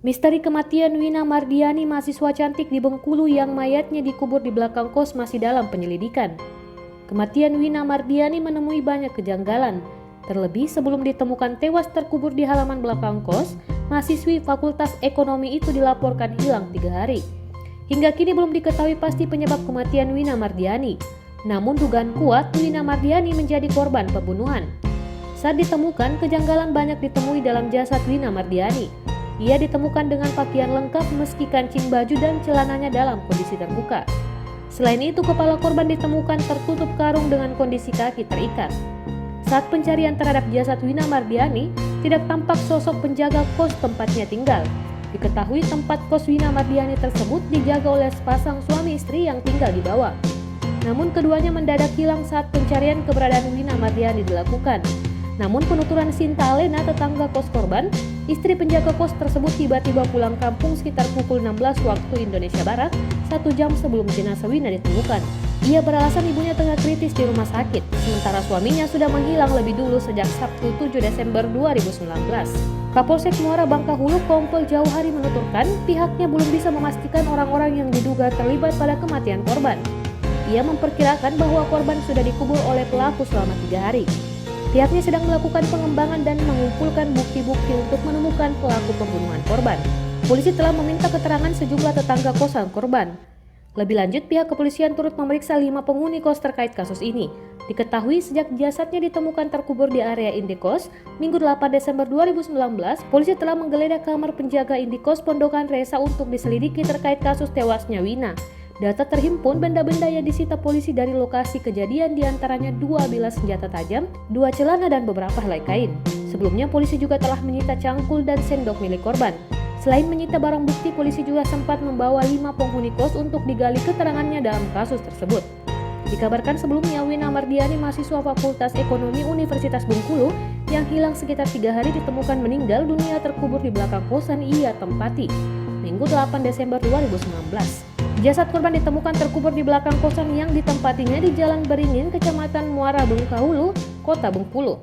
Misteri kematian Wina Mardiani, mahasiswa cantik di Bengkulu yang mayatnya dikubur di belakang kos masih dalam penyelidikan. Kematian Wina Mardiani menemui banyak kejanggalan. Terlebih sebelum ditemukan tewas terkubur di halaman belakang kos, mahasiswi Fakultas Ekonomi itu dilaporkan hilang 3 hari. Hingga kini belum diketahui pasti penyebab kematian Wina Mardiani. Namun dugaan kuat Wina Mardiani menjadi korban pembunuhan. Saat ditemukan, kejanggalan banyak ditemui dalam jasad Wina Mardiani. Ia ditemukan dengan pakaian lengkap meski kancing baju dan celananya dalam kondisi terbuka. Selain itu, kepala korban ditemukan tertutup karung dengan kondisi kaki terikat. Saat pencarian terhadap jasad Wina Mardiani, tidak tampak sosok penjaga kos tempatnya tinggal. Diketahui tempat kos Wina Mardiani tersebut dijaga oleh sepasang suami istri yang tinggal di bawah. Namun keduanya mendadak hilang saat pencarian keberadaan Wina Mardiani dilakukan. Namun penuturan Sinta Alena, tetangga kos korban, istri penjaga kos tersebut tiba-tiba pulang kampung sekitar pukul 16 waktu Indonesia Barat, 1 jam sebelum jenazah Wina ditemukan. Ia beralasan ibunya tengah kritis di rumah sakit, sementara suaminya sudah menghilang lebih dulu sejak Sabtu 7 Desember 2019. Kapolsek Muara Bangkahulu Kompol Jauhari menuturkan pihaknya belum bisa memastikan orang-orang yang diduga terlibat pada kematian korban. Ia memperkirakan bahwa korban sudah dikubur oleh pelaku selama 3 hari. Pihaknya sedang melakukan pengembangan dan mengumpulkan bukti-bukti untuk menemukan pelaku pembunuhan korban. Polisi telah meminta keterangan sejumlah tetangga kosan korban. Lebih lanjut, pihak kepolisian turut memeriksa 5 penghuni kos terkait kasus ini. Diketahui sejak jasadnya ditemukan terkubur di area indekos, Minggu 8 Desember 2019, polisi telah menggeledah kamar penjaga indekos Pondokan Resa untuk diselidiki terkait kasus tewasnya Wina. Data terhimpun benda-benda yang disita polisi dari lokasi kejadian diantaranya 2 bilah senjata tajam, 2 celana dan beberapa helai kain. Sebelumnya polisi juga telah menyita cangkul dan sendok milik korban. Selain menyita barang bukti, polisi juga sempat membawa 5 penghuni kos untuk digali keterangannya dalam kasus tersebut. Dikabarkan sebelumnya Wina Mardiani, mahasiswa Fakultas Ekonomi Universitas Bengkulu yang hilang sekitar 3 hari ditemukan meninggal dunia terkubur di belakang kosan ia tempati, Minggu 8 Desember 2019. Jasad korban ditemukan terkubur di belakang kosan yang ditempatinya di Jalan Beringin, Kecamatan Muara Bangkahulu, Kota Bengkulu.